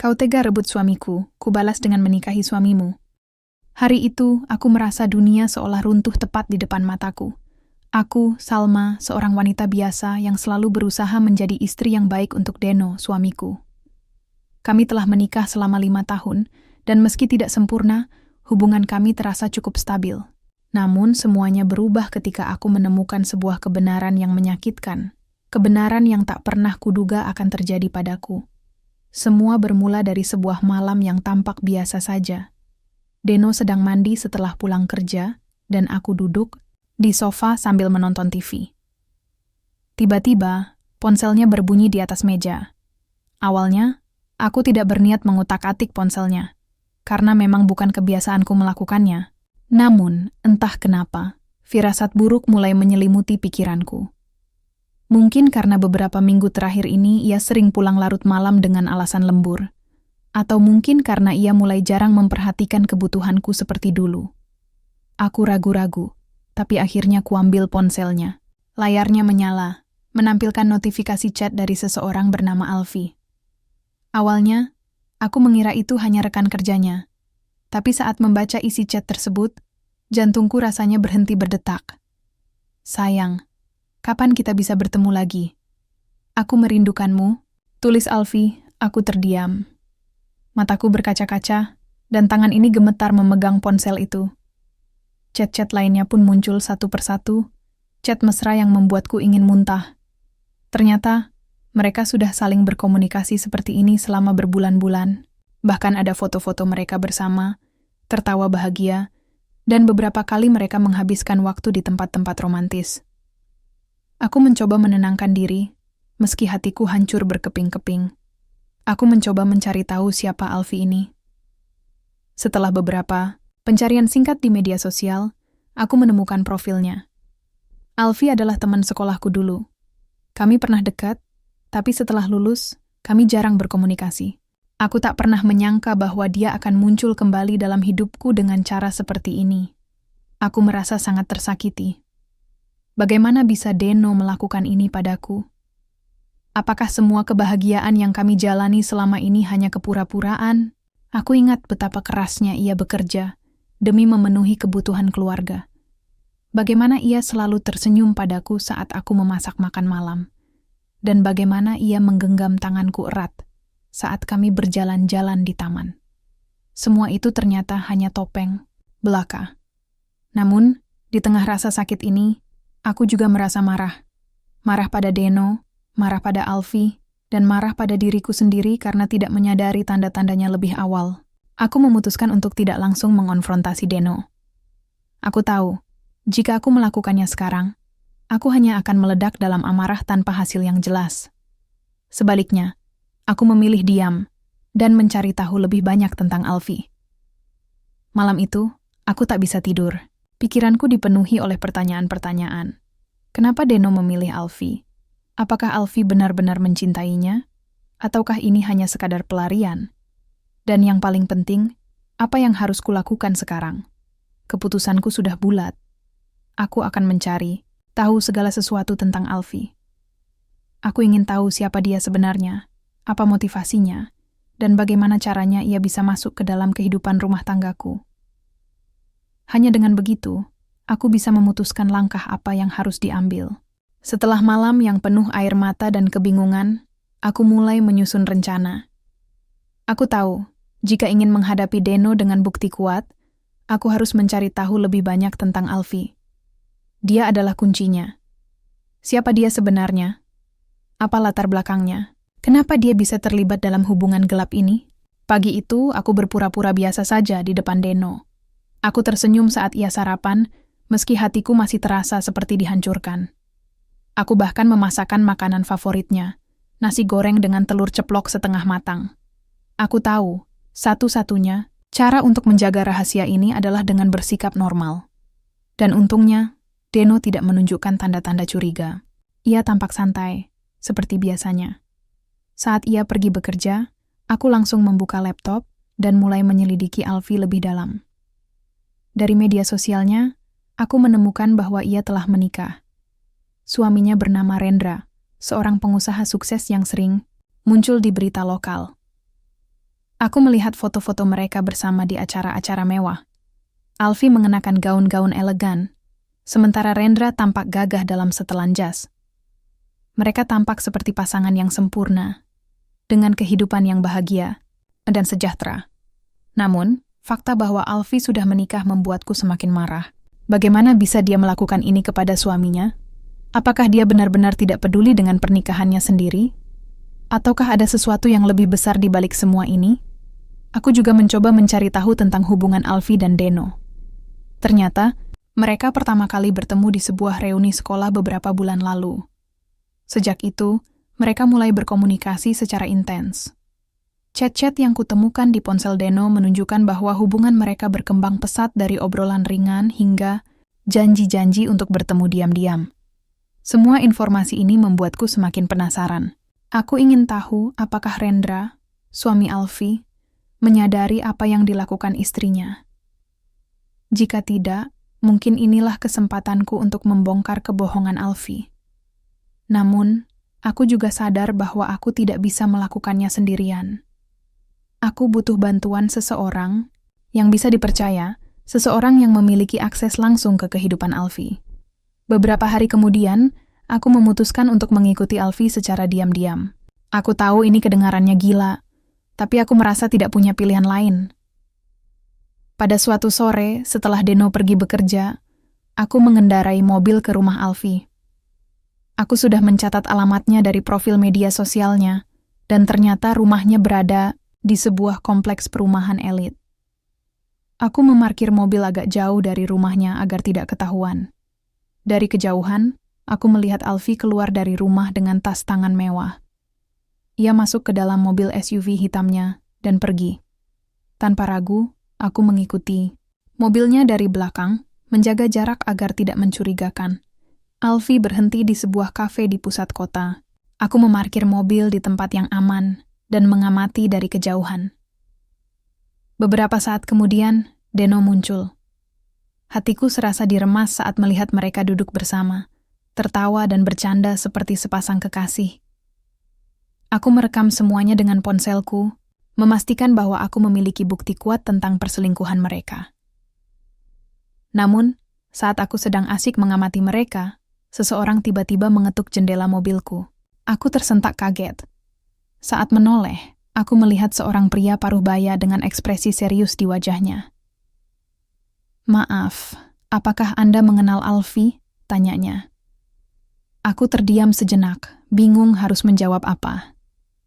Kau tega rebut suamiku, kubalas dengan menikahi suamimu. Hari itu, aku merasa dunia seolah runtuh tepat di depan mataku. Aku, Salma, seorang wanita biasa yang selalu berusaha menjadi istri yang baik untuk Deno, suamiku. Kami telah menikah selama 5 tahun, dan meski tidak sempurna, hubungan kami terasa cukup stabil. Namun, semuanya berubah ketika aku menemukan sebuah kebenaran yang menyakitkan. Kebenaran yang tak pernah kuduga akan terjadi padaku. Semua bermula dari sebuah malam yang tampak biasa saja. Deno sedang mandi setelah pulang kerja, dan aku duduk di sofa sambil menonton TV. Tiba-tiba, ponselnya berbunyi di atas meja. Awalnya, aku tidak berniat mengutak-atik ponselnya, karena memang bukan kebiasaanku melakukannya. Namun, entah kenapa, firasat buruk mulai menyelimuti pikiranku. Mungkin karena beberapa minggu terakhir ini ia sering pulang larut malam dengan alasan lembur. Atau mungkin karena ia mulai jarang memperhatikan kebutuhanku seperti dulu. Aku ragu-ragu, tapi akhirnya kuambil ponselnya. Layarnya menyala, menampilkan notifikasi chat dari seseorang bernama Alfi. Awalnya, aku mengira itu hanya rekan kerjanya. Tapi saat membaca isi chat tersebut, jantungku rasanya berhenti berdetak. Sayang, kapan kita bisa bertemu lagi? Aku merindukanmu, tulis Alfi. Aku terdiam. Mataku berkaca-kaca, dan tangan ini gemetar memegang ponsel itu. Chat-chat lainnya pun muncul satu persatu, chat mesra yang membuatku ingin muntah. Ternyata, mereka sudah saling berkomunikasi seperti ini selama berbulan-bulan. Bahkan ada foto-foto mereka bersama, tertawa bahagia, dan beberapa kali mereka menghabiskan waktu di tempat-tempat romantis. Aku mencoba menenangkan diri, meski hatiku hancur berkeping-keping. Aku mencoba mencari tahu siapa Alfi ini. Setelah beberapa pencarian singkat di media sosial, aku menemukan profilnya. Alfi adalah teman sekolahku dulu. Kami pernah dekat, tapi setelah lulus, kami jarang berkomunikasi. Aku tak pernah menyangka bahwa dia akan muncul kembali dalam hidupku dengan cara seperti ini. Aku merasa sangat tersakiti. Bagaimana bisa Deno melakukan ini padaku? Apakah semua kebahagiaan yang kami jalani selama ini hanya kepura-puraan? Aku ingat betapa kerasnya ia bekerja demi memenuhi kebutuhan keluarga. Bagaimana ia selalu tersenyum padaku saat aku memasak makan malam. Dan bagaimana ia menggenggam tanganku erat saat kami berjalan-jalan di taman. Semua itu ternyata hanya topeng belaka. Namun, di tengah rasa sakit ini, aku juga merasa marah. Marah pada Deno, marah pada Alfi, dan marah pada diriku sendiri karena tidak menyadari tanda-tandanya lebih awal. Aku memutuskan untuk tidak langsung mengonfrontasi Deno. Aku tahu, jika aku melakukannya sekarang, aku hanya akan meledak dalam amarah tanpa hasil yang jelas. Sebaliknya, aku memilih diam dan mencari tahu lebih banyak tentang Alfi. Malam itu, aku tak bisa tidur. Pikiranku dipenuhi oleh pertanyaan-pertanyaan. Kenapa Deno memilih Alfi? Apakah Alfi benar-benar mencintainya? Ataukah ini hanya sekadar pelarian? Dan yang paling penting, apa yang harus kulakukan sekarang? Keputusanku sudah bulat. Aku akan mencari, tahu segala sesuatu tentang Alfi. Aku ingin tahu siapa dia sebenarnya, apa motivasinya, dan bagaimana caranya ia bisa masuk ke dalam kehidupan rumah tanggaku. Hanya dengan begitu, aku bisa memutuskan langkah apa yang harus diambil. Setelah malam yang penuh air mata dan kebingungan, aku mulai menyusun rencana. Aku tahu, jika ingin menghadapi Deno dengan bukti kuat, aku harus mencari tahu lebih banyak tentang Alfi. Dia adalah kuncinya. Siapa dia sebenarnya? Apa latar belakangnya? Kenapa dia bisa terlibat dalam hubungan gelap ini? Pagi itu, aku berpura-pura biasa saja di depan Deno. Aku tersenyum saat ia sarapan, meski hatiku masih terasa seperti dihancurkan. Aku bahkan memasakkan makanan favoritnya, nasi goreng dengan telur ceplok setengah matang. Aku tahu, satu-satunya cara untuk menjaga rahasia ini adalah dengan bersikap normal. Dan untungnya, Deno tidak menunjukkan tanda-tanda curiga. Ia tampak santai, seperti biasanya. Saat ia pergi bekerja, aku langsung membuka laptop dan mulai menyelidiki Alfi lebih dalam. Dari media sosialnya, aku menemukan bahwa ia telah menikah. Suaminya bernama Rendra, seorang pengusaha sukses yang sering muncul di berita lokal. Aku melihat foto-foto mereka bersama di acara-acara mewah. Alfie mengenakan gaun-gaun elegan, sementara Rendra tampak gagah dalam setelan jas. Mereka tampak seperti pasangan yang sempurna, dengan kehidupan yang bahagia dan sejahtera. Namun, fakta bahwa Alfie sudah menikah membuatku semakin marah. Bagaimana bisa dia melakukan ini kepada suaminya? Apakah dia benar-benar tidak peduli dengan pernikahannya sendiri? Ataukah ada sesuatu yang lebih besar di balik semua ini? Aku juga mencoba mencari tahu tentang hubungan Alfie dan Deno. Ternyata, mereka pertama kali bertemu di sebuah reuni sekolah beberapa bulan lalu. Sejak itu, mereka mulai berkomunikasi secara intens. Chat-chat yang kutemukan di ponsel Deno menunjukkan bahwa hubungan mereka berkembang pesat dari obrolan ringan hingga janji-janji untuk bertemu diam-diam. Semua informasi ini membuatku semakin penasaran. Aku ingin tahu apakah Rendra, suami Alfie, menyadari apa yang dilakukan istrinya. Jika tidak, mungkin inilah kesempatanku untuk membongkar kebohongan Alfie. Namun, aku juga sadar bahwa aku tidak bisa melakukannya sendirian. Aku butuh bantuan seseorang yang bisa dipercaya, seseorang yang memiliki akses langsung ke kehidupan Alfie. Beberapa hari kemudian, aku memutuskan untuk mengikuti Alfie secara diam-diam. Aku tahu ini kedengarannya gila, tapi aku merasa tidak punya pilihan lain. Pada suatu sore, setelah Deno pergi bekerja, aku mengendarai mobil ke rumah Alfie. Aku sudah mencatat alamatnya dari profil media sosialnya, dan ternyata rumahnya berada di sebuah kompleks perumahan elit. Aku memarkir mobil agak jauh dari rumahnya agar tidak ketahuan. Dari kejauhan, aku melihat Alfie keluar dari rumah dengan tas tangan mewah. Ia masuk ke dalam mobil SUV hitamnya dan pergi. Tanpa ragu, aku mengikuti. Mobilnya dari belakang, menjaga jarak agar tidak mencurigakan. Alfie berhenti di sebuah kafe di pusat kota. Aku memarkir mobil di tempat yang aman dan mengamati dari kejauhan. Beberapa saat kemudian, Deno muncul. Hatiku serasa diremas saat melihat mereka duduk bersama, tertawa dan bercanda seperti sepasang kekasih. Aku merekam semuanya dengan ponselku, memastikan bahwa aku memiliki bukti kuat tentang perselingkuhan mereka. Namun, saat aku sedang asik mengamati mereka, seseorang tiba-tiba mengetuk jendela mobilku. Aku tersentak kaget. Saat menoleh, aku melihat seorang pria paruh baya dengan ekspresi serius di wajahnya. "Maaf, apakah Anda mengenal Alfie?" tanyanya. Aku terdiam sejenak, bingung harus menjawab apa.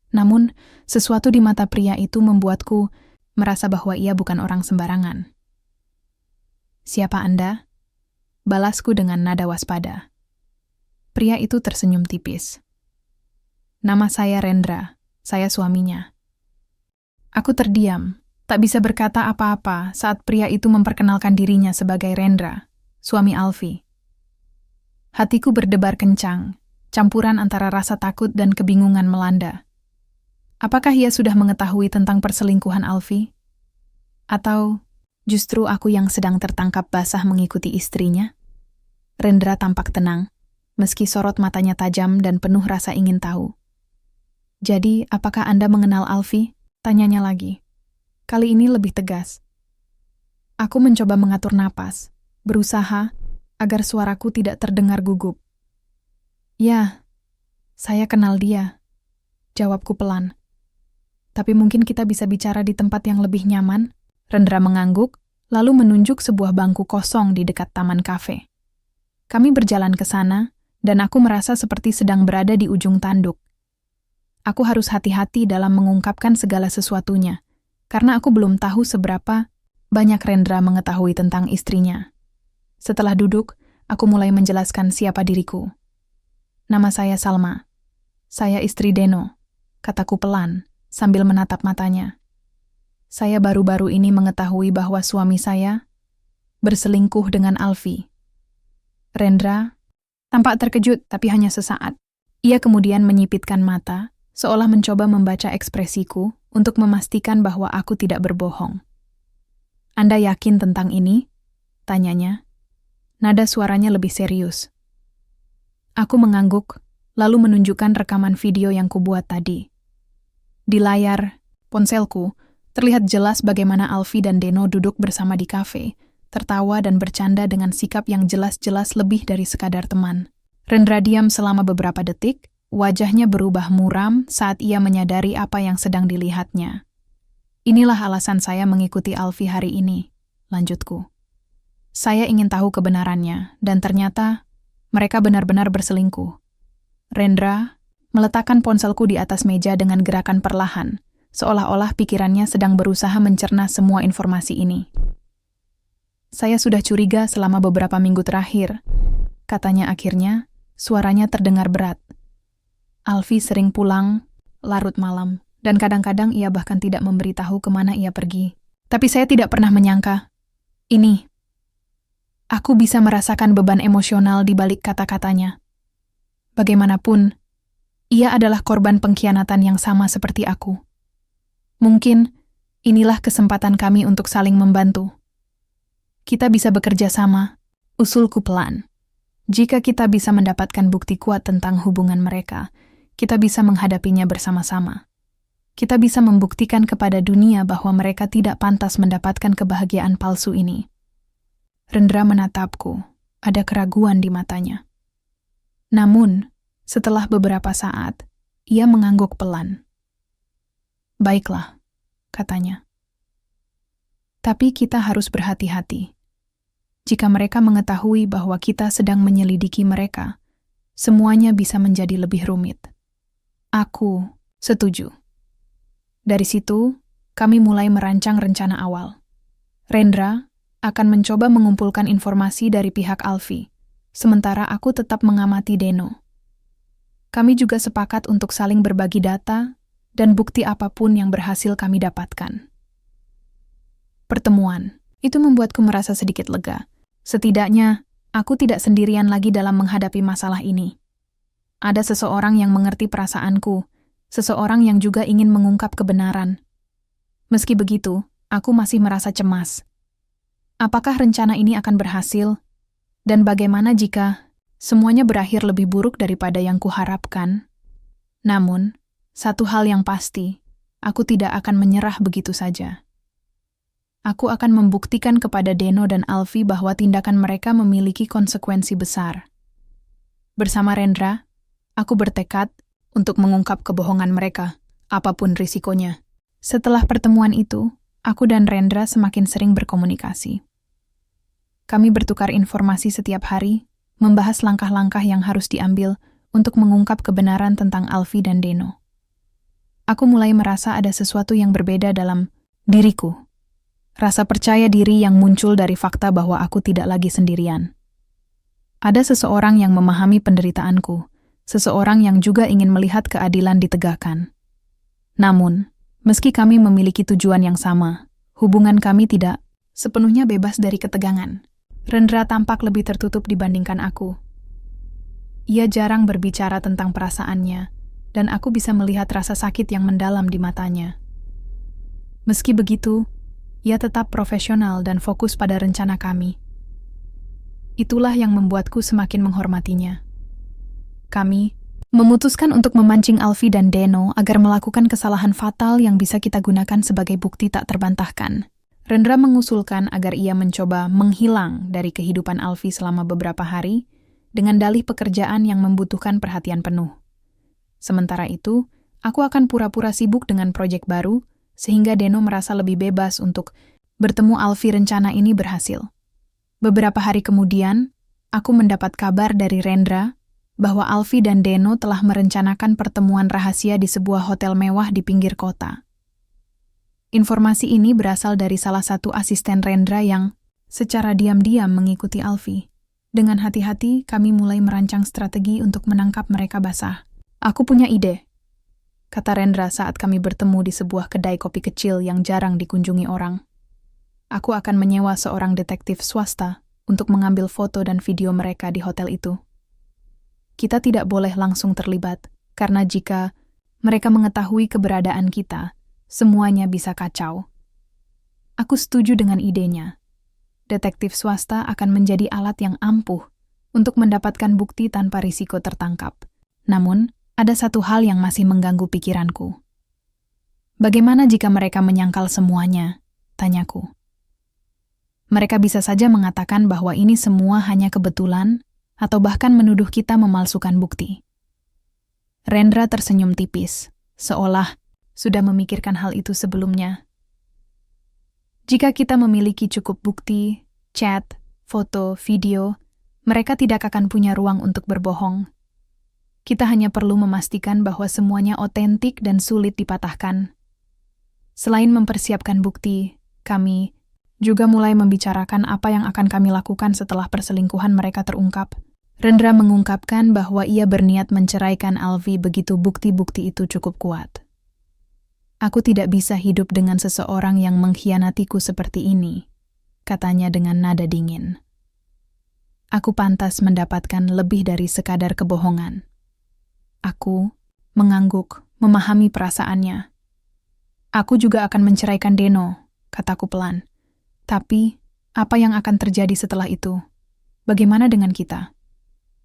Namun, sesuatu di mata pria itu membuatku merasa bahwa ia bukan orang sembarangan. "Siapa Anda?" balasku dengan nada waspada. Pria itu tersenyum tipis. "Nama saya Rendra, saya suaminya." Aku terdiam, tak bisa berkata apa-apa saat pria itu memperkenalkan dirinya sebagai Rendra, suami Alfie. Hatiku berdebar kencang, campuran antara rasa takut dan kebingungan melanda. Apakah ia sudah mengetahui tentang perselingkuhan Alfie? Atau justru aku yang sedang tertangkap basah mengikuti istrinya? Rendra tampak tenang, meski sorot matanya tajam dan penuh rasa ingin tahu. "Jadi, apakah Anda mengenal Alfie?" tanyanya lagi. Kali ini lebih tegas. Aku mencoba mengatur napas, berusaha agar suaraku tidak terdengar gugup. "Ya, saya kenal dia," jawabku pelan. "Tapi mungkin kita bisa bicara di tempat yang lebih nyaman." Rendra mengangguk, lalu menunjuk sebuah bangku kosong di dekat taman kafe. Kami berjalan ke sana, dan aku merasa seperti sedang berada di ujung tanduk. Aku harus hati-hati dalam mengungkapkan segala sesuatunya, karena aku belum tahu seberapa banyak Rendra mengetahui tentang istrinya. Setelah duduk, aku mulai menjelaskan siapa diriku. "Nama saya Salma. Saya istri Deno," kataku pelan, sambil menatap matanya. "Saya baru-baru ini mengetahui bahwa suami saya berselingkuh dengan Alfie." Rendra tampak terkejut, tapi hanya sesaat. Ia kemudian menyipitkan mata, seolah mencoba membaca ekspresiku untuk memastikan bahwa aku tidak berbohong. "Anda yakin tentang ini?" tanyanya. Nada suaranya lebih serius. Aku mengangguk, lalu menunjukkan rekaman video yang kubuat tadi. Di layar ponselku Terlihat jelas bagaimana Alfie dan Deno duduk bersama di kafe, tertawa dan bercanda dengan sikap yang jelas-jelas lebih dari sekadar teman. Rendra diam selama beberapa detik, wajahnya berubah muram saat ia menyadari apa yang sedang dilihatnya. Inilah alasan saya mengikuti Alfie hari ini, lanjutku. Saya ingin tahu kebenarannya, dan ternyata mereka benar-benar berselingkuh. Rendra meletakkan ponselku di atas meja dengan gerakan perlahan, seolah-olah pikirannya sedang berusaha mencerna semua informasi ini. Saya sudah curiga selama beberapa minggu terakhir, katanya akhirnya, suaranya terdengar berat. Alfie sering pulang larut malam, dan kadang-kadang ia bahkan tidak memberitahu kemana ia pergi. Tapi saya tidak pernah menyangka ini. Aku bisa merasakan beban emosional di balik kata-katanya. Bagaimanapun, ia adalah korban pengkhianatan yang sama seperti aku. Mungkin inilah kesempatan kami untuk saling membantu. Kita bisa bekerja sama, usulku pelan. Jika kita bisa mendapatkan bukti kuat tentang hubungan mereka, kita bisa menghadapinya bersama-sama. Kita bisa membuktikan kepada dunia bahwa mereka tidak pantas mendapatkan kebahagiaan palsu ini. Rendra menatapku, ada keraguan di matanya. Namun, setelah beberapa saat, ia mengangguk pelan. Baiklah, katanya. Tapi kita harus berhati-hati. Jika mereka mengetahui bahwa kita sedang menyelidiki mereka, semuanya bisa menjadi lebih rumit. Aku setuju. Dari situ, kami mulai merancang rencana awal. Rendra akan mencoba mengumpulkan informasi dari pihak Alfie, sementara aku tetap mengamati Deno. Kami juga sepakat untuk saling berbagi data dan bukti apapun yang berhasil kami dapatkan. Pertemuan itu membuatku merasa sedikit lega. Setidaknya, aku tidak sendirian lagi dalam menghadapi masalah ini. Ada seseorang yang mengerti perasaanku, seseorang yang juga ingin mengungkap kebenaran. Meski begitu, aku masih merasa cemas. Apakah rencana ini akan berhasil? Dan bagaimana jika semuanya berakhir lebih buruk daripada yang kuharapkan? Namun, satu hal yang pasti, aku tidak akan menyerah begitu saja. Aku akan membuktikan kepada Deno dan Alfie bahwa tindakan mereka memiliki konsekuensi besar. Bersama Rendra, aku bertekad untuk mengungkap kebohongan mereka, apapun risikonya. Setelah pertemuan itu, aku dan Rendra semakin sering berkomunikasi. Kami bertukar informasi setiap hari, membahas langkah-langkah yang harus diambil untuk mengungkap kebenaran tentang Alfie dan Deno. Aku mulai merasa ada sesuatu yang berbeda dalam diriku. Rasa percaya diri yang muncul dari fakta bahwa aku tidak lagi sendirian. Ada seseorang yang memahami penderitaanku, seseorang yang juga ingin melihat keadilan ditegakkan. Namun, meski kami memiliki tujuan yang sama, hubungan kami tidak sepenuhnya bebas dari ketegangan. Rendra tampak lebih tertutup dibandingkan aku. Ia jarang berbicara tentang perasaannya, dan aku bisa melihat rasa sakit yang mendalam di matanya. Meski begitu, ia tetap profesional dan fokus pada rencana kami. Itulah yang membuatku semakin menghormatinya. Kami memutuskan untuk memancing Alfie dan Deno agar melakukan kesalahan fatal yang bisa kita gunakan sebagai bukti tak terbantahkan. Rendra mengusulkan agar ia mencoba menghilang dari kehidupan Alfie selama beberapa hari dengan dalih pekerjaan yang membutuhkan perhatian penuh. Sementara itu, aku akan pura-pura sibuk dengan proyek baru, sehingga Deno merasa lebih bebas untuk bertemu Alfie. Rencana ini berhasil. Beberapa hari kemudian, aku mendapat kabar dari Rendra bahwa Alfie dan Deno telah merencanakan pertemuan rahasia di sebuah hotel mewah di pinggir kota. Informasi ini berasal dari salah satu asisten Rendra yang secara diam-diam mengikuti Alfie. Dengan hati-hati, kami mulai merancang strategi untuk menangkap mereka basah. Aku punya ide, kata Rendra saat kami bertemu di sebuah kedai kopi kecil yang jarang dikunjungi orang. Aku akan menyewa seorang detektif swasta untuk mengambil foto dan video mereka di hotel itu. Kita tidak boleh langsung terlibat, karena jika mereka mengetahui keberadaan kita, semuanya bisa kacau. Aku setuju dengan idenya. Detektif swasta akan menjadi alat yang ampuh untuk mendapatkan bukti tanpa risiko tertangkap. Namun, ada satu hal yang masih mengganggu pikiranku. Bagaimana jika mereka menyangkal semuanya? Tanyaku. Mereka bisa saja mengatakan bahwa ini semua hanya kebetulan, atau bahkan menuduh kita memalsukan bukti. Rendra tersenyum tipis, seolah sudah memikirkan hal itu sebelumnya. Jika kita memiliki cukup bukti, chat, foto, video, mereka tidak akan punya ruang untuk berbohong. Kita hanya perlu memastikan bahwa semuanya otentik dan sulit dipatahkan. Selain mempersiapkan bukti, kami juga mulai membicarakan apa yang akan kami lakukan setelah perselingkuhan mereka terungkap. Rendra mengungkapkan bahwa ia berniat menceraikan Alfie begitu bukti-bukti itu cukup kuat. Aku tidak bisa hidup dengan seseorang yang mengkhianatiku seperti ini, katanya dengan nada dingin. Aku pantas mendapatkan lebih dari sekadar kebohongan. Aku mengangguk, memahami perasaannya. Aku juga akan menceraikan Deno, kataku pelan. Tapi, apa yang akan terjadi setelah itu? Bagaimana dengan kita?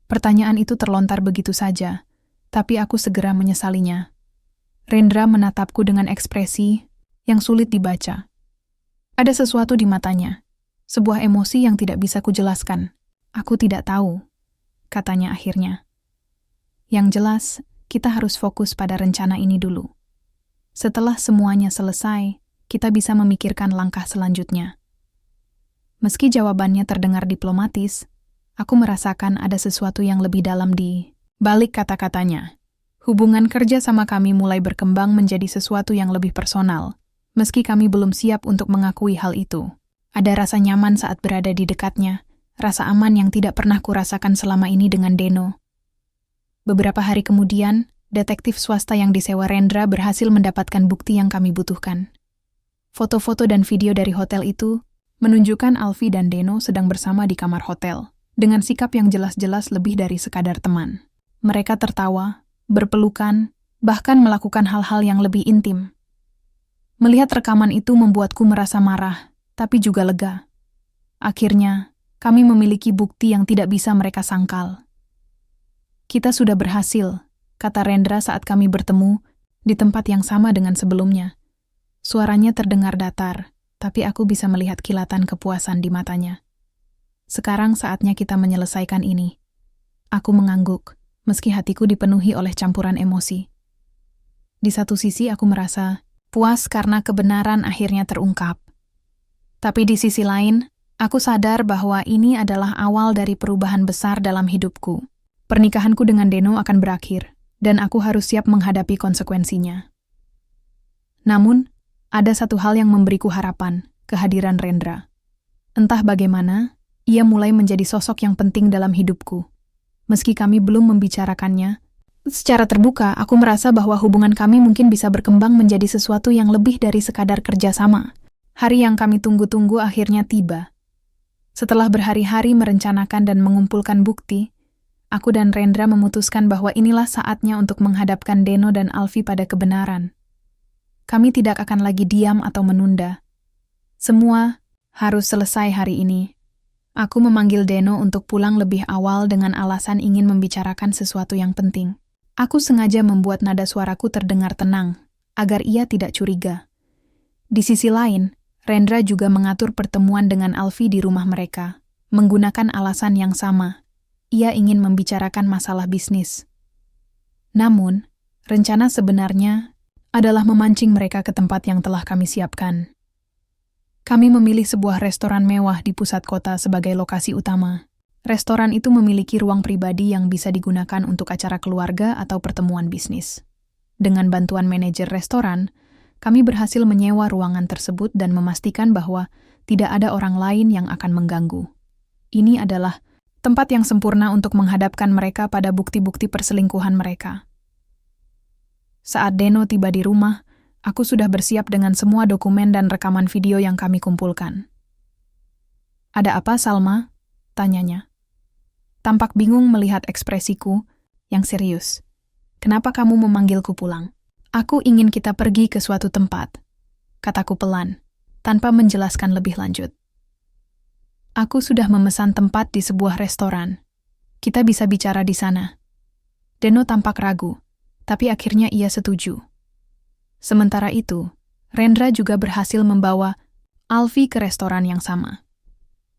Pertanyaan itu terlontar begitu saja, tapi aku segera menyesalinya. Rendra menatapku dengan ekspresi yang sulit dibaca. Ada sesuatu di matanya, sebuah emosi yang tidak bisa kujelaskan. Aku tidak tahu, katanya akhirnya. Yang jelas, kita harus fokus pada rencana ini dulu. Setelah semuanya selesai, kita bisa memikirkan langkah selanjutnya. Meski jawabannya terdengar diplomatis, aku merasakan ada sesuatu yang lebih dalam di balik kata-katanya. Hubungan kerja sama kami mulai berkembang menjadi sesuatu yang lebih personal. Meski kami belum siap untuk mengakui hal itu, ada rasa nyaman saat berada di dekatnya, rasa aman yang tidak pernah kurasakan selama ini dengan Deno. Beberapa hari kemudian, detektif swasta yang disewa Rendra berhasil mendapatkan bukti yang kami butuhkan. Foto-foto dan video dari hotel itu menunjukkan Alfie dan Deno sedang bersama di kamar hotel, dengan sikap yang jelas-jelas lebih dari sekadar teman. Mereka tertawa, berpelukan, bahkan melakukan hal-hal yang lebih intim. Melihat rekaman itu membuatku merasa marah, tapi juga lega. Akhirnya, kami memiliki bukti yang tidak bisa mereka sangkal. Kita sudah berhasil, kata Rendra saat kami bertemu di tempat yang sama dengan sebelumnya. Suaranya terdengar datar, tapi aku bisa melihat kilatan kepuasan di matanya. Sekarang saatnya kita menyelesaikan ini. Aku mengangguk, meski hatiku dipenuhi oleh campuran emosi. Di satu sisi aku merasa puas karena kebenaran akhirnya terungkap. Tapi di sisi lain, aku sadar bahwa ini adalah awal dari perubahan besar dalam hidupku. Pernikahanku dengan Deno akan berakhir, dan aku harus siap menghadapi konsekuensinya. Namun, ada satu hal yang memberiku harapan, kehadiran Rendra. Entah bagaimana, ia mulai menjadi sosok yang penting dalam hidupku. Meski kami belum membicarakannya, secara terbuka aku merasa bahwa hubungan kami mungkin bisa berkembang menjadi sesuatu yang lebih dari sekadar kerjasama. Hari yang kami tunggu-tunggu akhirnya tiba. Setelah berhari-hari merencanakan dan mengumpulkan bukti, aku dan Rendra memutuskan bahwa inilah saatnya untuk menghadapkan Deno dan Alfie pada kebenaran. Kami tidak akan lagi diam atau menunda. Semua harus selesai hari ini. Aku memanggil Deno untuk pulang lebih awal dengan alasan ingin membicarakan sesuatu yang penting. Aku sengaja membuat nada suaraku terdengar tenang, agar ia tidak curiga. Di sisi lain, Rendra juga mengatur pertemuan dengan Alfie di rumah mereka, menggunakan alasan yang sama. Ia ingin membicarakan masalah bisnis. Namun, rencana sebenarnya adalah memancing mereka ke tempat yang telah kami siapkan. Kami memilih sebuah restoran mewah di pusat kota sebagai lokasi utama. Restoran itu memiliki ruang pribadi yang bisa digunakan untuk acara keluarga atau pertemuan bisnis. Dengan bantuan manajer restoran, kami berhasil menyewa ruangan tersebut dan memastikan bahwa tidak ada orang lain yang akan mengganggu. Ini adalah tempat yang sempurna untuk menghadapkan mereka pada bukti-bukti perselingkuhan mereka. Saat Deno tiba di rumah, aku sudah bersiap dengan semua dokumen dan rekaman video yang kami kumpulkan. "Ada apa, Salma?" tanyanya. Tampak bingung melihat ekspresiku yang serius. "Kenapa kamu memanggilku pulang?" "Aku ingin kita pergi ke suatu tempat," kataku pelan, tanpa menjelaskan lebih lanjut. "Aku sudah memesan tempat di sebuah restoran. Kita bisa bicara di sana." Deno tampak ragu, tapi akhirnya ia setuju. Sementara itu, Rendra juga berhasil membawa Alfie ke restoran yang sama.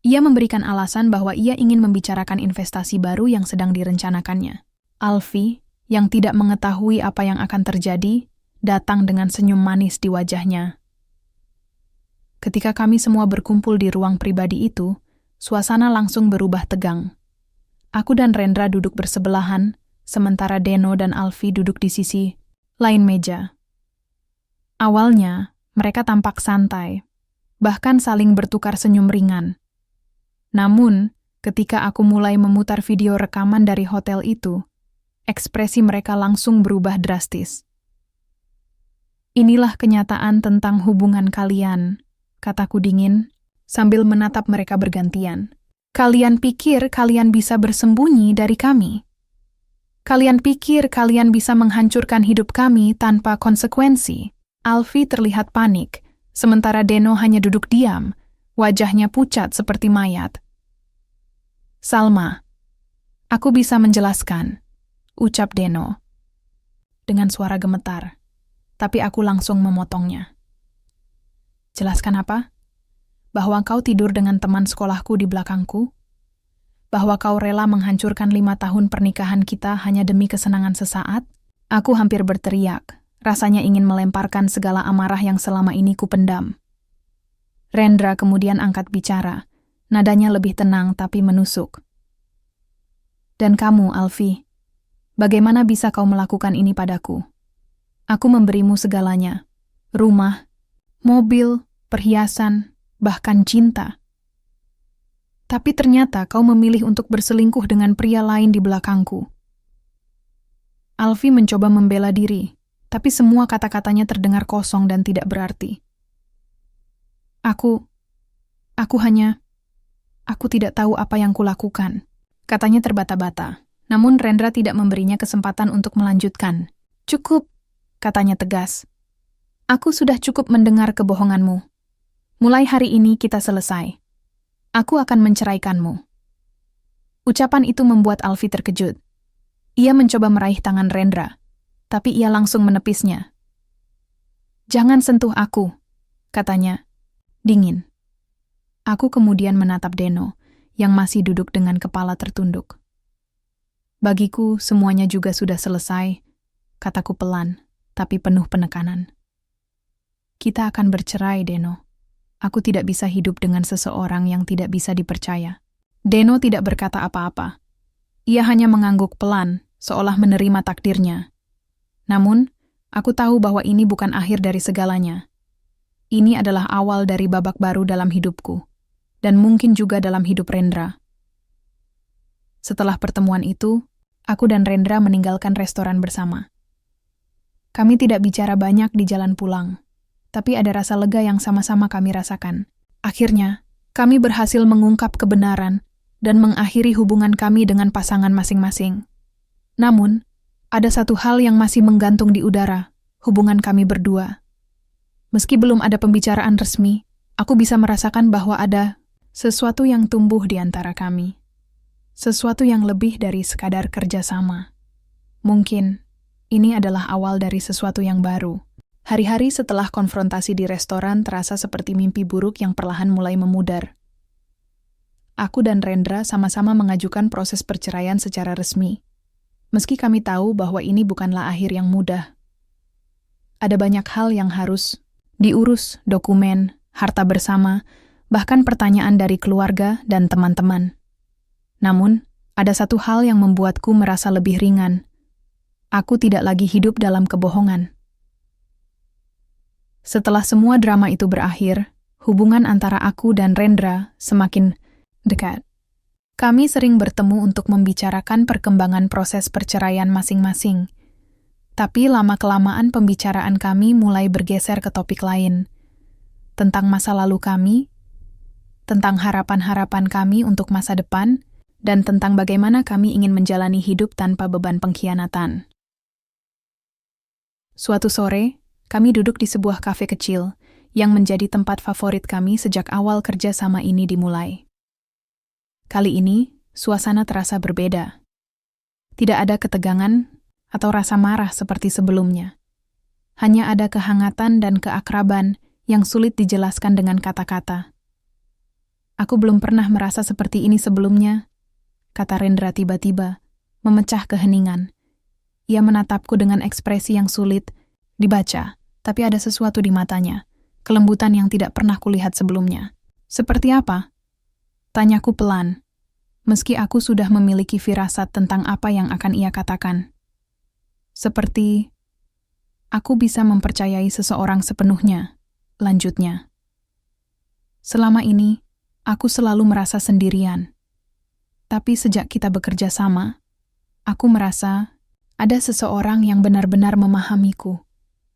Ia memberikan alasan bahwa ia ingin membicarakan investasi baru yang sedang direncanakannya. Alfie, yang tidak mengetahui apa yang akan terjadi, datang dengan senyum manis di wajahnya. Ketika kami semua berkumpul di ruang pribadi itu, suasana langsung berubah tegang. Aku dan Rendra duduk bersebelahan, sementara Deno dan Alfie duduk di sisi lain meja. Awalnya, mereka tampak santai, bahkan saling bertukar senyum ringan. Namun, ketika aku mulai memutar video rekaman dari hotel itu, ekspresi mereka langsung berubah drastis. "Inilah kenyataan tentang hubungan kalian," kataku dingin, sambil menatap mereka bergantian. "Kalian pikir kalian bisa bersembunyi dari kami? Kalian pikir kalian bisa menghancurkan hidup kami tanpa konsekuensi?" Alfie terlihat panik, sementara Deno hanya duduk diam, wajahnya pucat seperti mayat. "Salma, aku bisa menjelaskan," ucap Deno dengan suara gemetar, tapi aku langsung memotongnya. "Jelaskan apa? Bahwa kau tidur dengan teman sekolahku di belakangku? Bahwa kau rela menghancurkan 5 tahun pernikahan kita hanya demi kesenangan sesaat?" Aku hampir berteriak, rasanya ingin melemparkan segala amarah yang selama ini kupendam. Rendra kemudian angkat bicara, nadanya lebih tenang tapi menusuk. "Dan kamu, Alfie, bagaimana bisa kau melakukan ini padaku? Aku memberimu segalanya, rumah, mobil, perhiasan, bahkan cinta. Tapi ternyata kau memilih untuk berselingkuh dengan pria lain di belakangku." Alfie mencoba membela diri, tapi semua kata-katanya terdengar kosong dan tidak berarti. Aku tidak tahu apa yang kulakukan," katanya terbata-bata. Namun Rendra tidak memberinya kesempatan untuk melanjutkan. "Cukup," katanya tegas. "Aku sudah cukup mendengar kebohonganmu. Mulai hari ini kita selesai. Aku akan menceraikanmu." Ucapan itu membuat Alfie terkejut. Ia mencoba meraih tangan Rendra, tapi ia langsung menepisnya. "Jangan sentuh aku," katanya, dingin. Aku kemudian menatap Deno, yang masih duduk dengan kepala tertunduk. "Bagiku, semuanya juga sudah selesai," kataku pelan, tapi penuh penekanan. "Kita akan bercerai, Deno. Aku tidak bisa hidup dengan seseorang yang tidak bisa dipercaya." Deno tidak berkata apa-apa. Ia hanya mengangguk pelan, seolah menerima takdirnya. Namun, aku tahu bahwa ini bukan akhir dari segalanya. Ini adalah awal dari babak baru dalam hidupku, dan mungkin juga dalam hidup Rendra. Setelah pertemuan itu, aku dan Rendra meninggalkan restoran bersama. Kami tidak bicara banyak di jalan pulang, tapi ada rasa lega yang sama-sama kami rasakan. Akhirnya, kami berhasil mengungkap kebenaran dan mengakhiri hubungan kami dengan pasangan masing-masing. Namun, ada satu hal yang masih menggantung di udara, hubungan kami berdua. Meski belum ada pembicaraan resmi, aku bisa merasakan bahwa ada sesuatu yang tumbuh di antara kami. Sesuatu yang lebih dari sekadar kerjasama. Mungkin, ini adalah awal dari sesuatu yang baru. Hari-hari setelah konfrontasi di restoran terasa seperti mimpi buruk yang perlahan mulai memudar. Aku dan Rendra sama-sama mengajukan proses perceraian secara resmi. Meski kami tahu bahwa ini bukanlah akhir yang mudah. Ada banyak hal yang harus diurus, dokumen, harta bersama, bahkan pertanyaan dari keluarga dan teman-teman. Namun, ada satu hal yang membuatku merasa lebih ringan. Aku tidak lagi hidup dalam kebohongan. Setelah semua drama itu berakhir, hubungan antara aku dan Rendra semakin dekat. Kami sering bertemu untuk membicarakan perkembangan proses perceraian masing-masing. Tapi lama-kelamaan pembicaraan kami mulai bergeser ke topik lain. Tentang masa lalu kami, tentang harapan-harapan kami untuk masa depan, dan tentang bagaimana kami ingin menjalani hidup tanpa beban pengkhianatan. Suatu sore, kami duduk di sebuah kafe kecil yang menjadi tempat favorit kami sejak awal kerjasama ini dimulai. Kali ini, suasana terasa berbeda. Tidak ada ketegangan atau rasa marah seperti sebelumnya. Hanya ada kehangatan dan keakraban yang sulit dijelaskan dengan kata-kata. Aku belum pernah merasa seperti ini sebelumnya, kata Rendra tiba-tiba, memecah keheningan. Ia menatapku dengan ekspresi yang sulit dibaca, tapi ada sesuatu di matanya, kelembutan yang tidak pernah kulihat sebelumnya. Seperti apa? Tanyaku pelan, meski aku sudah memiliki firasat tentang apa yang akan ia katakan. Seperti, aku bisa mempercayai seseorang sepenuhnya, lanjutnya. Selama ini, aku selalu merasa sendirian. Tapi sejak kita bekerja sama, aku merasa ada seseorang yang benar-benar memahamiku.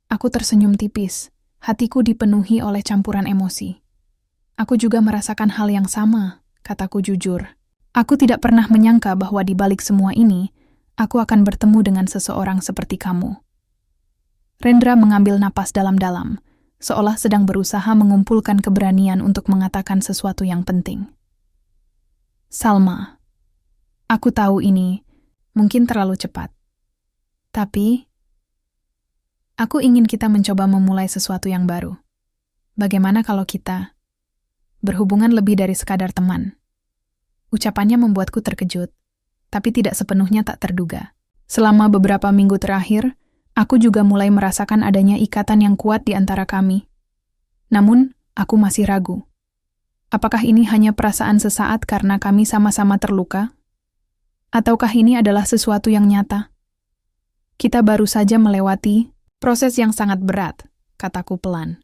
Aku tersenyum tipis, hatiku dipenuhi oleh campuran emosi. Aku juga merasakan hal yang sama, kataku jujur. Aku tidak pernah menyangka bahwa di balik semua ini, aku akan bertemu dengan seseorang seperti kamu. Rendra mengambil napas dalam-dalam, seolah sedang berusaha mengumpulkan keberanian untuk mengatakan sesuatu yang penting. Salma, aku tahu ini mungkin terlalu cepat. Tapi, aku ingin kita mencoba memulai sesuatu yang baru. Bagaimana kalau kita berhubungan lebih dari sekadar teman? Ucapannya membuatku terkejut, tapi tidak sepenuhnya tak terduga. Selama beberapa minggu terakhir, aku juga mulai merasakan adanya ikatan yang kuat di antara kami. Namun, aku masih ragu. Apakah ini hanya perasaan sesaat karena kami sama-sama terluka? Ataukah ini adalah sesuatu yang nyata? Kita baru saja melewati proses yang sangat berat, kataku pelan.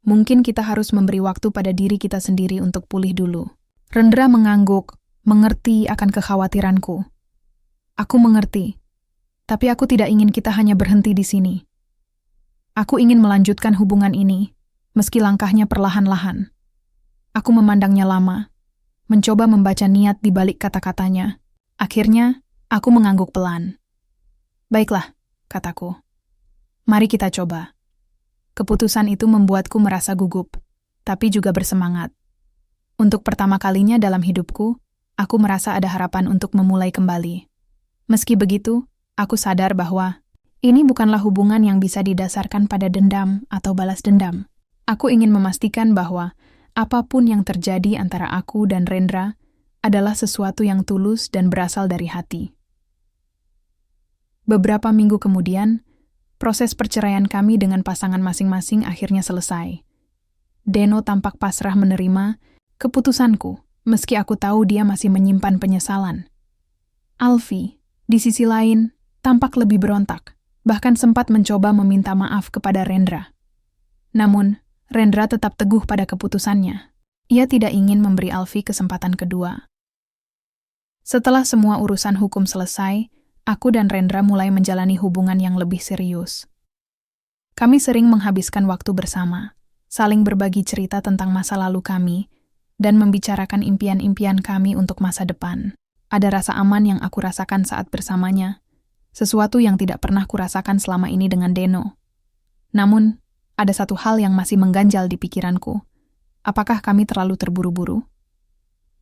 Mungkin kita harus memberi waktu pada diri kita sendiri untuk pulih dulu. Rendra mengangguk, mengerti akan kekhawatiranku. Aku mengerti. Tapi aku tidak ingin kita hanya berhenti di sini. Aku ingin melanjutkan hubungan ini, meski langkahnya perlahan-lahan. Aku memandangnya lama, mencoba membaca niat di balik kata-katanya. Akhirnya, aku mengangguk pelan. Baiklah, kataku. Mari kita coba. Keputusan itu membuatku merasa gugup, tapi juga bersemangat. Untuk pertama kalinya dalam hidupku, aku merasa ada harapan untuk memulai kembali. Meski begitu, aku sadar bahwa ini bukanlah hubungan yang bisa didasarkan pada dendam atau balas dendam. Aku ingin memastikan bahwa apapun yang terjadi antara aku dan Rendra adalah sesuatu yang tulus dan berasal dari hati. Beberapa minggu kemudian, proses perceraian kami dengan pasangan masing-masing akhirnya selesai. Deno tampak pasrah menerima keputusanku, meski aku tahu dia masih menyimpan penyesalan. Alfie, di sisi lain, tampak lebih berontak, bahkan sempat mencoba meminta maaf kepada Rendra. Namun, Rendra tetap teguh pada keputusannya. Ia tidak ingin memberi Alfie kesempatan kedua. Setelah semua urusan hukum selesai, aku dan Rendra mulai menjalani hubungan yang lebih serius. Kami sering menghabiskan waktu bersama, saling berbagi cerita tentang masa lalu kami, dan membicarakan impian-impian kami untuk masa depan. Ada rasa aman yang aku rasakan saat bersamanya, sesuatu yang tidak pernah kurasakan selama ini dengan Deno. Namun, ada satu hal yang masih mengganjal di pikiranku. Apakah kami terlalu terburu-buru?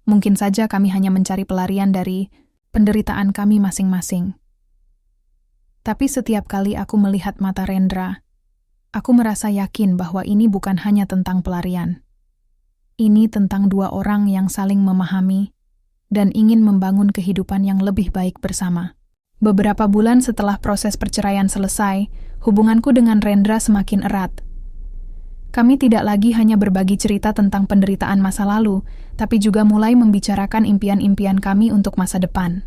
Mungkin saja kami hanya mencari pelarian dari penderitaan kami masing-masing. Tapi setiap kali aku melihat mata Rendra, aku merasa yakin bahwa ini bukan hanya tentang pelarian. Ini tentang dua orang yang saling memahami dan ingin membangun kehidupan yang lebih baik bersama. Beberapa bulan setelah proses perceraian selesai, hubunganku dengan Rendra semakin erat. Kami tidak lagi hanya berbagi cerita tentang penderitaan masa lalu, tapi juga mulai membicarakan impian-impian kami untuk masa depan.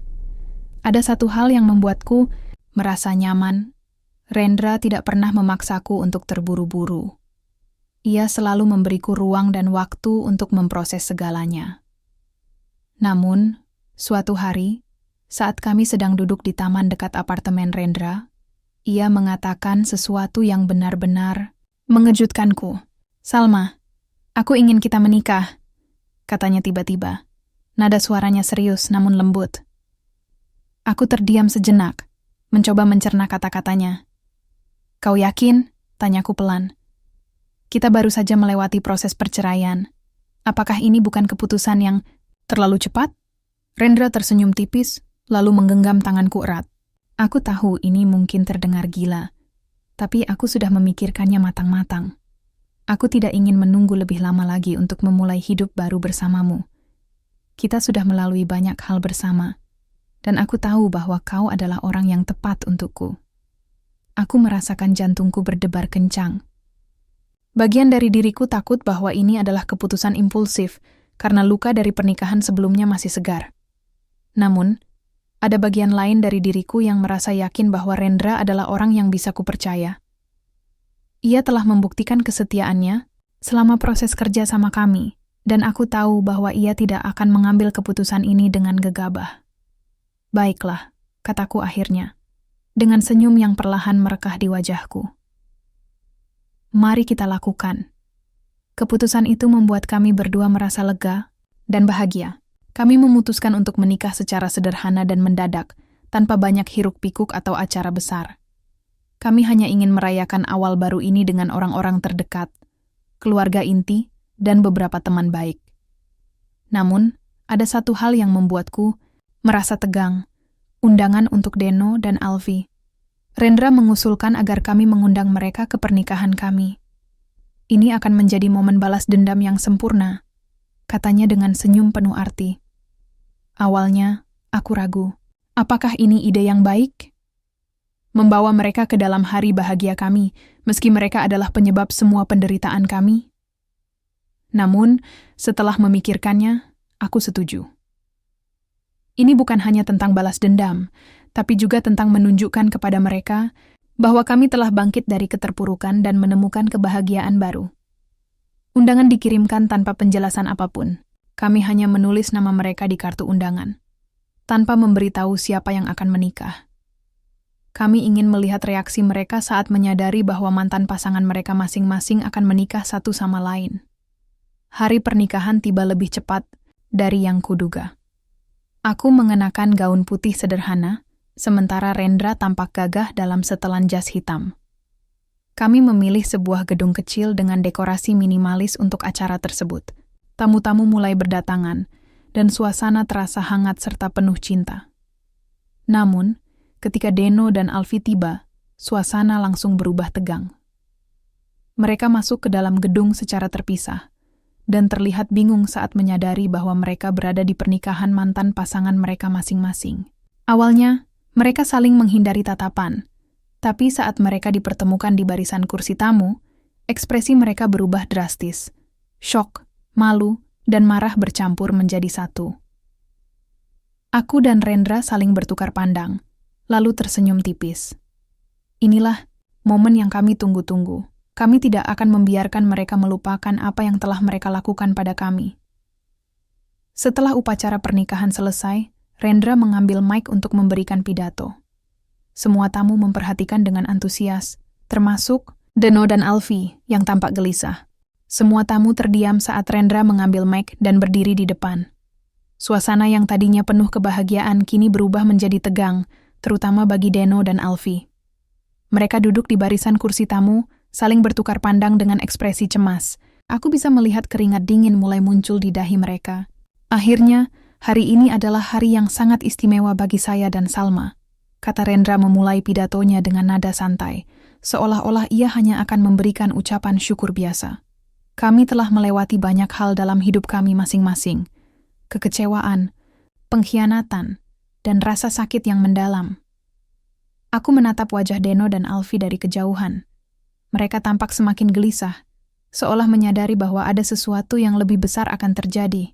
Ada satu hal yang membuatku merasa nyaman. Rendra tidak pernah memaksaku untuk terburu-buru. Ia selalu memberiku ruang dan waktu untuk memproses segalanya. Namun, suatu hari, saat kami sedang duduk di taman dekat apartemen Rendra, ia mengatakan sesuatu yang benar-benar mengejutkanku. Salma, aku ingin kita menikah, katanya tiba-tiba. Nada suaranya serius namun lembut. Aku terdiam sejenak, mencoba mencerna kata-katanya. Kau yakin? Tanyaku pelan. Kita baru saja melewati proses perceraian. Apakah ini bukan keputusan yang terlalu cepat? Rendra tersenyum tipis, lalu menggenggam tanganku erat. Aku tahu ini mungkin terdengar gila. Tapi aku sudah memikirkannya matang-matang. Aku tidak ingin menunggu lebih lama lagi untuk memulai hidup baru bersamamu. Kita sudah melalui banyak hal bersama, dan aku tahu bahwa kau adalah orang yang tepat untukku. Aku merasakan jantungku berdebar kencang. Bagian dari diriku takut bahwa ini adalah keputusan impulsif, karena luka dari pernikahan sebelumnya masih segar. Namun, ada bagian lain dari diriku yang merasa yakin bahwa Rendra adalah orang yang bisa kupercaya. Ia telah membuktikan kesetiaannya selama proses kerja sama kami, dan aku tahu bahwa ia tidak akan mengambil keputusan ini dengan gegabah. Baiklah, kataku akhirnya, dengan senyum yang perlahan merekah di wajahku. Mari kita lakukan. Keputusan itu membuat kami berdua merasa lega dan bahagia. Kami memutuskan untuk menikah secara sederhana dan mendadak, tanpa banyak hiruk-pikuk atau acara besar. Kami hanya ingin merayakan awal baru ini dengan orang-orang terdekat, keluarga inti, dan beberapa teman baik. Namun, ada satu hal yang membuatku merasa tegang, undangan untuk Deno dan Alfie. Rendra mengusulkan agar kami mengundang mereka ke pernikahan kami. Ini akan menjadi momen balas dendam yang sempurna, katanya dengan senyum penuh arti. Awalnya, aku ragu. Apakah ini ide yang baik? Membawa mereka ke dalam hari bahagia kami, meski mereka adalah penyebab semua penderitaan kami? Namun, setelah memikirkannya, aku setuju. Ini bukan hanya tentang balas dendam, tapi juga tentang menunjukkan kepada mereka bahwa kami telah bangkit dari keterpurukan dan menemukan kebahagiaan baru. Undangan dikirimkan tanpa penjelasan apapun. Kami hanya menulis nama mereka di kartu undangan, tanpa memberitahu siapa yang akan menikah. Kami ingin melihat reaksi mereka saat menyadari bahwa mantan pasangan mereka masing-masing akan menikah satu sama lain. Hari pernikahan tiba lebih cepat dari yang kuduga. Aku mengenakan gaun putih sederhana, sementara Rendra tampak gagah dalam setelan jas hitam. Kami memilih sebuah gedung kecil dengan dekorasi minimalis untuk acara tersebut. Tamu-tamu mulai berdatangan, dan suasana terasa hangat serta penuh cinta. Namun, ketika Deno dan Alfie tiba, suasana langsung berubah tegang. Mereka masuk ke dalam gedung secara terpisah, dan terlihat bingung saat menyadari bahwa mereka berada di pernikahan mantan pasangan mereka masing-masing. Awalnya, mereka saling menghindari tatapan, tapi saat mereka dipertemukan di barisan kursi tamu, ekspresi mereka berubah drastis. Syok, malu, dan marah bercampur menjadi satu. Aku dan Rendra saling bertukar pandang, lalu tersenyum tipis. Inilah momen yang kami tunggu-tunggu. Kami tidak akan membiarkan mereka melupakan apa yang telah mereka lakukan pada kami. Setelah upacara pernikahan selesai, Rendra mengambil mic untuk memberikan pidato. Semua tamu memperhatikan dengan antusias, termasuk Deno dan Alfie yang tampak gelisah. Semua tamu terdiam saat Rendra mengambil mic dan berdiri di depan. Suasana yang tadinya penuh kebahagiaan kini berubah menjadi tegang, terutama bagi Deno dan Alfie. Mereka duduk di barisan kursi tamu, saling bertukar pandang dengan ekspresi cemas. Aku bisa melihat keringat dingin mulai muncul di dahi mereka. Akhirnya, hari ini adalah hari yang sangat istimewa bagi saya dan Salma, kata Rendra memulai pidatonya dengan nada santai, seolah-olah ia hanya akan memberikan ucapan syukur biasa. Kami telah melewati banyak hal dalam hidup kami masing-masing. Kekecewaan, pengkhianatan, dan rasa sakit yang mendalam. Aku menatap wajah Deno dan Alfie dari kejauhan. Mereka tampak semakin gelisah, seolah menyadari bahwa ada sesuatu yang lebih besar akan terjadi.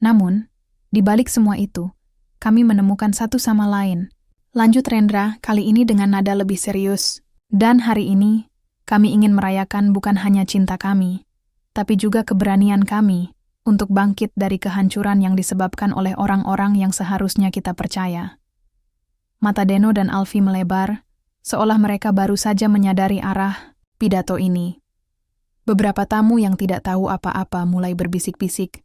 Namun, di balik semua itu, kami menemukan satu sama lain. Lanjut Rendra, kali ini dengan nada lebih serius. Dan hari ini, kami ingin merayakan bukan hanya cinta kami, tapi juga keberanian kami untuk bangkit dari kehancuran yang disebabkan oleh orang-orang yang seharusnya kita percaya. Mata Deno dan Alfie melebar, seolah mereka baru saja menyadari arah pidato ini. Beberapa tamu yang tidak tahu apa-apa mulai berbisik-bisik,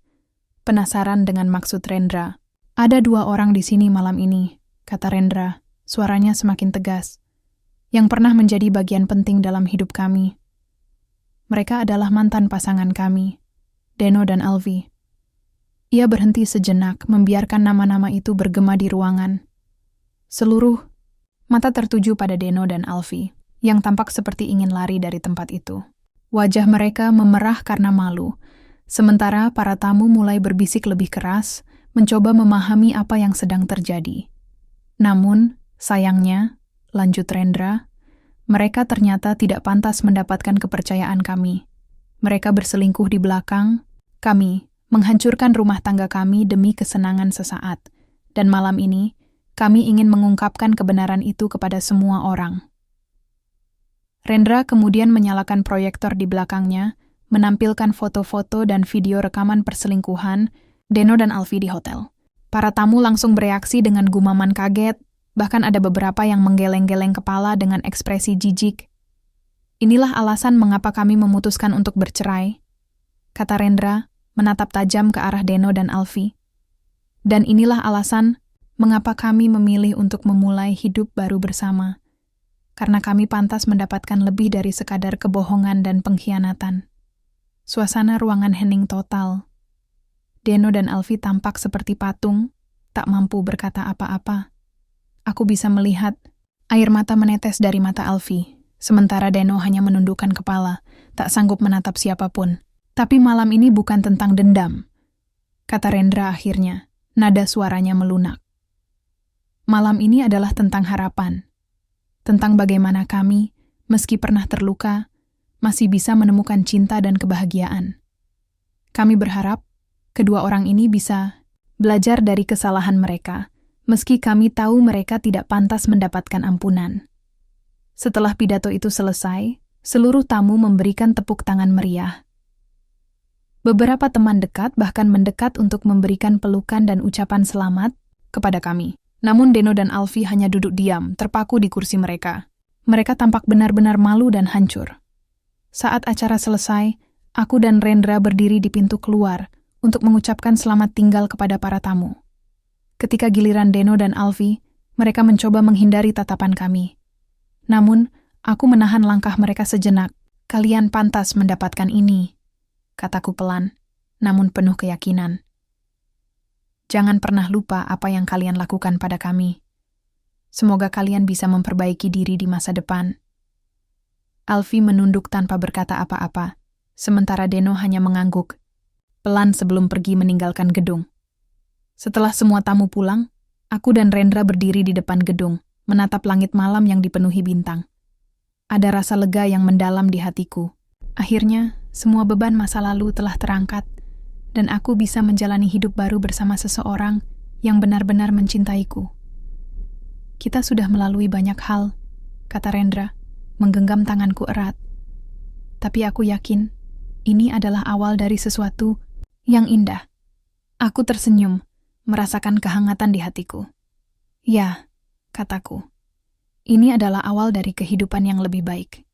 penasaran dengan maksud Rendra. Ada 2 orang di sini malam ini, kata Rendra, suaranya semakin tegas, yang pernah menjadi bagian penting dalam hidup kami. Mereka adalah mantan pasangan kami, Deno dan Alfie. Ia berhenti sejenak, membiarkan nama-nama itu bergema di ruangan. Seluruh mata tertuju pada Deno dan Alfie, yang tampak seperti ingin lari dari tempat itu. Wajah mereka memerah karena malu, sementara para tamu mulai berbisik lebih keras, mencoba memahami apa yang sedang terjadi. Namun, sayangnya, lanjut Rendra, mereka ternyata tidak pantas mendapatkan kepercayaan kami. Mereka berselingkuh di belakang, kami menghancurkan rumah tangga kami demi kesenangan sesaat, dan malam ini, kami ingin mengungkapkan kebenaran itu kepada semua orang. Rendra kemudian menyalakan proyektor di belakangnya, menampilkan foto-foto dan video rekaman perselingkuhan Deno dan Alfie di hotel. Para tamu langsung bereaksi dengan gumaman kaget, bahkan ada beberapa yang menggeleng-geleng kepala dengan ekspresi jijik. Inilah alasan mengapa kami memutuskan untuk bercerai, kata Rendra, menatap tajam ke arah Deno dan Alfie. Dan inilah alasan mengapa kami memilih untuk memulai hidup baru bersama. Karena kami pantas mendapatkan lebih dari sekadar kebohongan dan pengkhianatan. Suasana ruangan hening total. Deno dan Alfie tampak seperti patung, tak mampu berkata apa-apa. Aku bisa melihat air mata menetes dari mata Alfie, sementara Deno hanya menundukkan kepala, tak sanggup menatap siapapun. Tapi malam ini bukan tentang dendam, kata Rendra akhirnya, nada suaranya melunak. Malam ini adalah tentang harapan. Tentang bagaimana kami, meski pernah terluka, masih bisa menemukan cinta dan kebahagiaan. Kami berharap kedua orang ini bisa belajar dari kesalahan mereka, meski kami tahu mereka tidak pantas mendapatkan ampunan. Setelah pidato itu selesai, seluruh tamu memberikan tepuk tangan meriah. Beberapa teman dekat bahkan mendekat untuk memberikan pelukan dan ucapan selamat kepada kami. Namun Deno dan Alfie hanya duduk diam, terpaku di kursi mereka. Mereka tampak benar-benar malu dan hancur. Saat acara selesai, aku dan Rendra berdiri di pintu keluar untuk mengucapkan selamat tinggal kepada para tamu. Ketika giliran Deno dan Alfie, mereka mencoba menghindari tatapan kami. Namun, aku menahan langkah mereka sejenak. Kalian pantas mendapatkan ini, kataku pelan, namun penuh keyakinan. Jangan pernah lupa apa yang kalian lakukan pada kami. Semoga kalian bisa memperbaiki diri di masa depan. Alfie menunduk tanpa berkata apa-apa, sementara Deno hanya mengangguk, pelan sebelum pergi meninggalkan gedung. Setelah semua tamu pulang, aku dan Rendra berdiri di depan gedung, menatap langit malam yang dipenuhi bintang. Ada rasa lega yang mendalam di hatiku. Akhirnya, semua beban masa lalu telah terangkat, dan aku bisa menjalani hidup baru bersama seseorang yang benar-benar mencintaiku. Kita sudah melalui banyak hal, kata Rendra, menggenggam tanganku erat. Tapi aku yakin, ini adalah awal dari sesuatu yang indah. Aku tersenyum, merasakan kehangatan di hatiku. Ya, kataku, ini adalah awal dari kehidupan yang lebih baik.